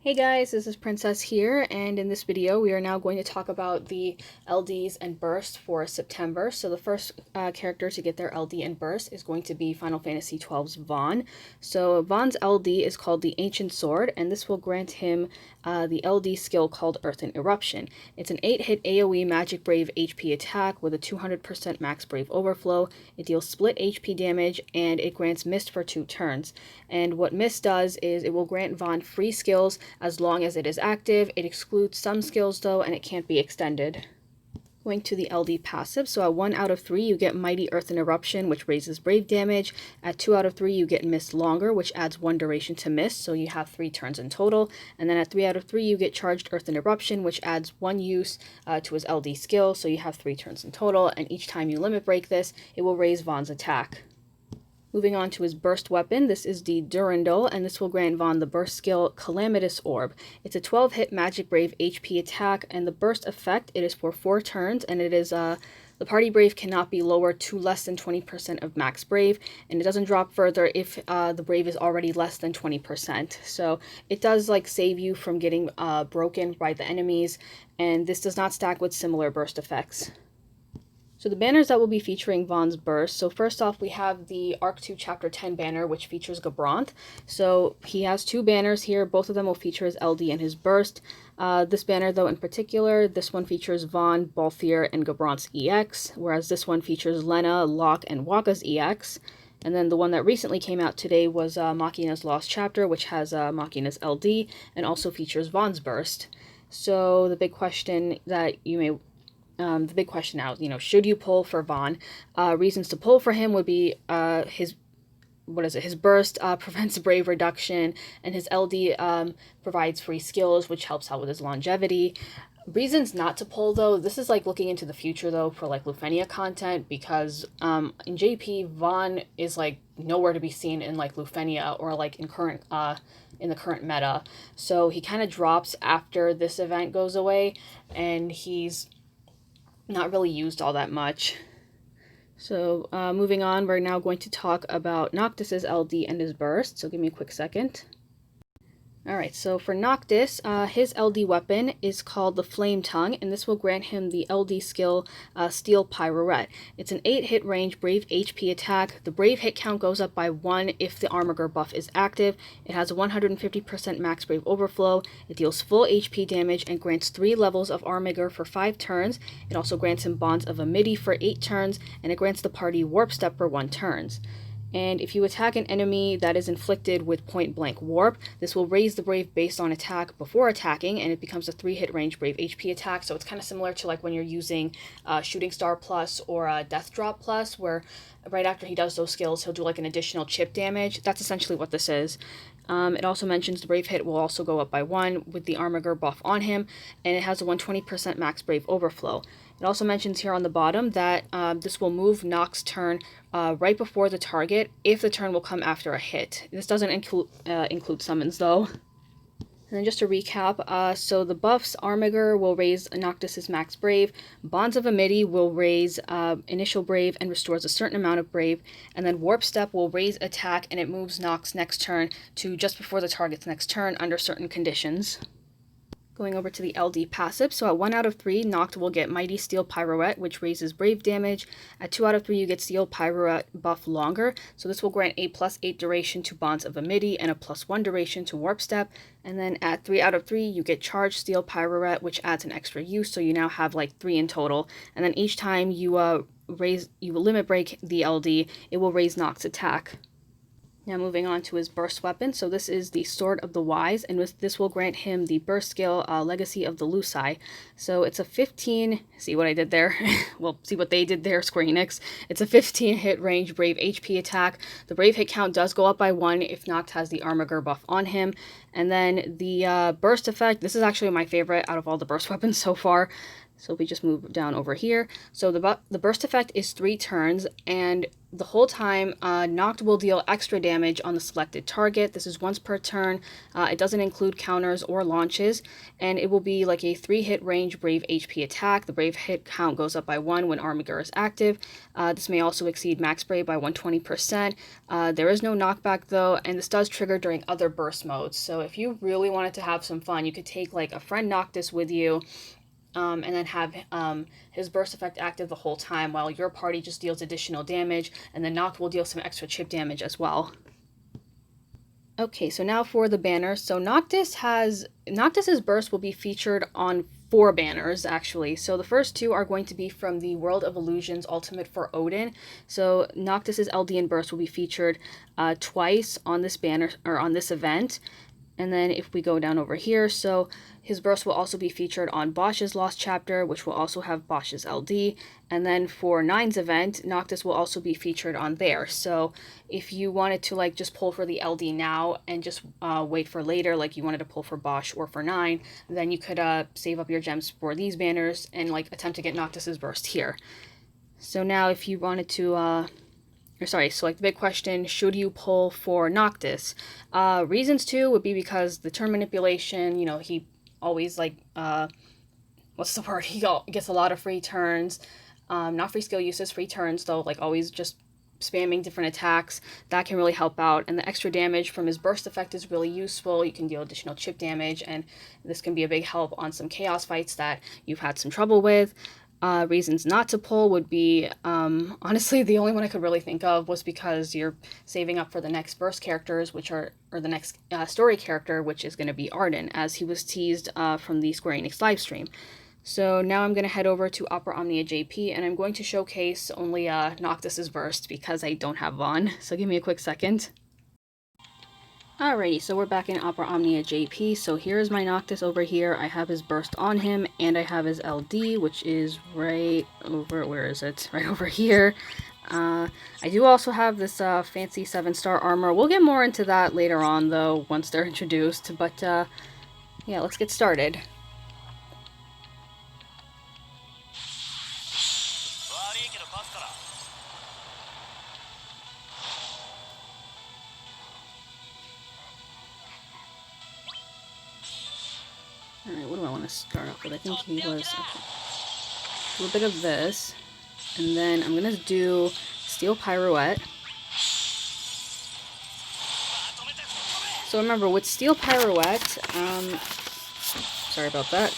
Hey guys, this is Princess here, and in this video we are now going to talk about the LDs and burst for September. So the first character to get their LD and burst is going to be Final Fantasy XII's Vaan. So Vaan's LD is called the Ancient Sword, and this will grant him the LD skill called Earthen Eruption. It's an 8-hit AoE Magic Brave HP attack with a 200% max Brave overflow. It deals split HP damage, and it grants Mist for 2 turns. And what Mist does is it will grant Vaan free skills as long as it is active. It excludes some skills though, and it can't be extended. Going to the LD passive, so at 1 out of 3 you get Mighty Earthen Eruption, which raises Brave damage. At 2 out of 3 you get Mist Longer, which adds 1 duration to Mist, so you have 3 turns in total. And then at 3 out of 3 you get Charged Earthen Eruption, which adds 1 use to his LD skill, so you have 3 turns in total. And each time you limit break this, it will raise Vaan's attack. Moving on to his burst weapon, this is the Durandal, and this will grant Vaan the burst skill Calamitous Orb. It's a 12-hit Magic Brave HP attack, and the burst effect, it is for 4 turns, and it is the party Brave cannot be lowered to less than 20% of max Brave, and it doesn't drop further if the Brave is already less than 20%. So it does save you from getting broken by the enemies, and this does not stack with similar burst effects. So the banners that will be featuring Vaan's burst. So first off, we have the Arc 2 Chapter 10 banner, which features Gabranth. So he has 2 banners here. Both of them will feature his LD and his burst. This banner, though, in particular, this one features Vaan, Balthier, and Gabranth's EX, whereas this one features Lena, Locke, and Wakka's EX. And then the one that recently came out today was Machina's Lost Chapter, which has Machina's LD, and also features Vaan's burst. So the big question that you may the big question now is, should you pull for Vaan? Reasons to pull for him would be his burst prevents Brave reduction, and his LD provides free skills, which helps out with his longevity. Reasons not to pull, though, this is looking into the future, though, for Lufenia content, because in JP, Vaan is nowhere to be seen in Lufenia or in the current meta. So he kind of drops after this event goes away, and he's not really used all that much. So moving on, we're now going to talk about Noctis's LD and his burst, so give me a quick second. Alright, so for Noctis, his LD weapon is called the Flame Tongue, and this will grant him the LD skill Steel Pirouette. It's an 8-hit range Brave HP attack. The Brave hit count goes up by 1 if the Armiger buff is active. It has a 150% max Brave overflow. It deals full HP damage and grants 3 levels of Armiger for 5 turns. It also grants him Bonds of Amity for 8 turns, and it grants the party Warp Step for 1 turn. And if you attack an enemy that is inflicted with point-blank warp, this will raise the Brave based on attack before attacking, and it becomes a 3-hit range Brave HP attack. So it's kind of similar to when you're using Shooting Star Plus or Death Drop Plus, where right after he does those skills, he'll do an additional chip damage. That's essentially what this is. It also mentions the Brave hit will also go up by 1 with the Armiger buff on him, and it has a 120% max Brave overflow. It also mentions here on the bottom that this will move Noct's turn right before the target if the turn will come after a hit. This doesn't include summons, though. And then just to recap, so the buffs, Armiger will raise Noctis's max Brave, Bonds of Amity will raise initial Brave and restores a certain amount of Brave, and then Warp Step will raise attack and it moves Noct's next turn to just before the target's next turn under certain conditions. Going over to the LD passive, so at 1 out of 3, Noct will get Mighty Steel Pirouette, which raises Brave damage. At 2 out of 3, you get Steel Pirouette buff Longer, so this will grant a +8 duration to Bonds of Amity and a +1 duration to Warp Step. And then at 3 out of 3, you get Charged Steel Pirouette, which adds an extra use, so you now have 3 in total. And then each time you will limit break the LD, it will raise Noct's attack. Now moving on to his burst weapon, so this is the Sword of the Wise, and this will grant him the burst skill Legacy of the Luci. So it's a 15, see what I did there? Well, see what they did there, Square Enix. It's a 15-hit range Brave HP attack. The Brave hit count does go up by 1 if Noct has the Armiger buff on him. And then the burst effect, this is actually my favorite out of all the burst weapons so far. So we just move down over here. So the burst effect is 3 turns, and the whole time, Noct will deal extra damage on the selected target. This is once per turn. It doesn't include counters or launches, and it will be like a 3-hit range Brave HP attack. The Brave hit count goes up by 1 when Armiger is active. This may also exceed max Brave by 120%. There is no knockback though, and this does trigger during other burst modes. So if you really wanted to have some fun, you could take like a friend Noctis with you, and then have his burst effect active the whole time while your party just deals additional damage, and then Noct will deal some extra chip damage as well. Okay, so now for the banners. So Noctis's burst will be featured on 4 banners, actually. So the first 2 are going to be from the World of Illusions Ultimate for Odin. So Noctis's Eldian burst will be featured twice on this banner, or on this event. And then if we go down over here, so his burst will also be featured on Bosch's Lost Chapter, which will also have Bosch's LD. And then for 9's event, Noctis will also be featured on there. So if you wanted to like just pull for the LD now and just wait for later, like you wanted to pull for Bosch or for 9, then you could save up your gems for these banners and like attempt to get Noctis's burst here. So now if you wanted to so like the big question, should you pull for Noctis? Reasons too would be because the turn manipulation, you know, he always like, what's the word? He gets a lot of free turns. Not free skill uses, free turns though, like always just spamming different attacks. That can really help out. And the extra damage from his burst effect is really useful. You can deal additional chip damage, and this can be a big help on some chaos fights that you've had some trouble with. Reasons not to pull would be, honestly, the only one I could really think of was because you're saving up for the next burst characters, or the next story character, which is going to be Arden, as he was teased from the Square Enix livestream. So now I'm going to head over to Opera Omnia JP, and I'm going to showcase only Noctis's burst because I don't have Vaan. So give me a quick second. Alrighty, so we're back in Opera Omnia JP. So here's my Noctis over here. I have his burst on him, and I have his LD, which is right over, where is it? Right over here. I do also have this fancy 7-star armor. We'll get more into that later on, though, once they're introduced. But yeah, let's get started. Alright, what do I want to start off with? I think he was... Okay. A little bit of this. And then I'm going to do Steel Pirouette. So remember, with Steel Pirouette, sorry about that,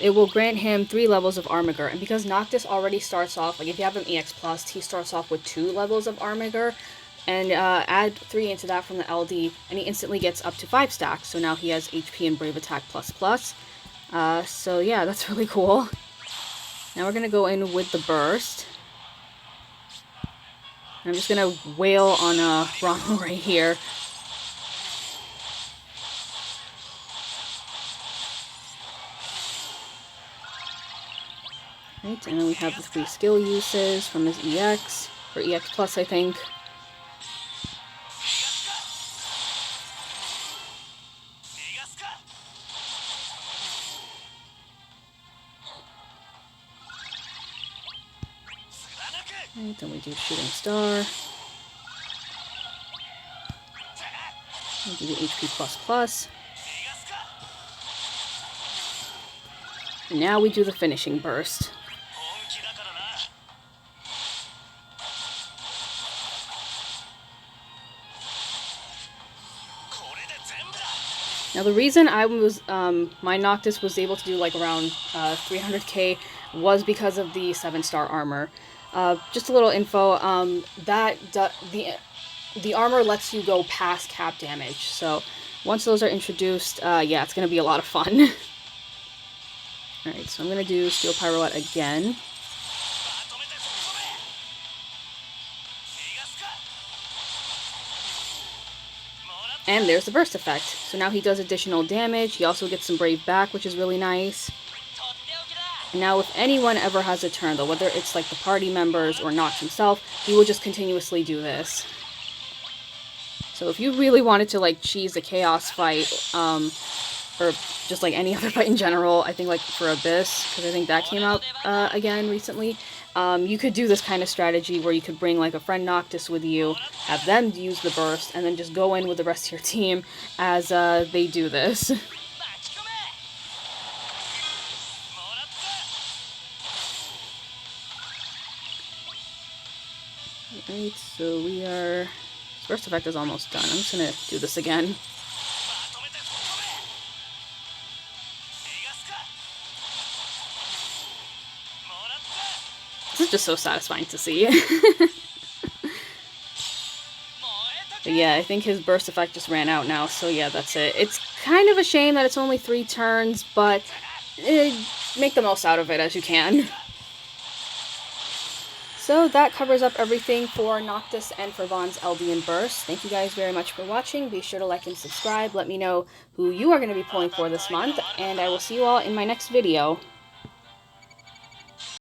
it will grant him 3 levels of Armiger. And because Noctis already starts off, like if you have him EX+, he starts off with 2 levels of Armiger. And add 3 into that from the LD, and he instantly gets up to 5 stacks. So now he has HP and Brave Attack ++. So yeah, that's really cool. Now we're going to go in with the burst. I'm just going to wail on Rommel right here. Right, and then we have the 3 skill uses from his EX, or EX+, I think. Right, then we do Shooting Star. We do the HP++. And now we do the finishing burst. Now the reason I was, my Noctis was able to do like around 300k was because of the 7-star armor. Just a little info, the armor lets you go past cap damage, so once those are introduced, yeah, it's going to be a lot of fun. Alright, so I'm going to do Steel Pirouette again. And there's the burst effect. So now he does additional damage, he also gets some Brave back, which is really nice. Now, if anyone ever has a turn, though, whether it's like the party members or Noctis himself, he will just continuously do this. So if you really wanted to like cheese a chaos fight, or just like any other fight in general. I think like for Abyss, because I think that came out again recently. You could do this kind of strategy where you could bring like a friend Noctis with you, have them use the burst, and then just go in with the rest of your team as they do this. Alright, so we are... Burst effect is almost done. I'm just gonna do this again. This is just so satisfying to see. But yeah, I think his burst effect just ran out now, so yeah, that's it. It's kind of a shame that it's only 3 turns, but make the most out of it as you can. So that covers up everything for Noctis and for Vaan's LD and Burst. Thank you guys very much for watching. Be sure to like and subscribe. Let me know who you are going to be pulling for this month, and I will see you all in my next video.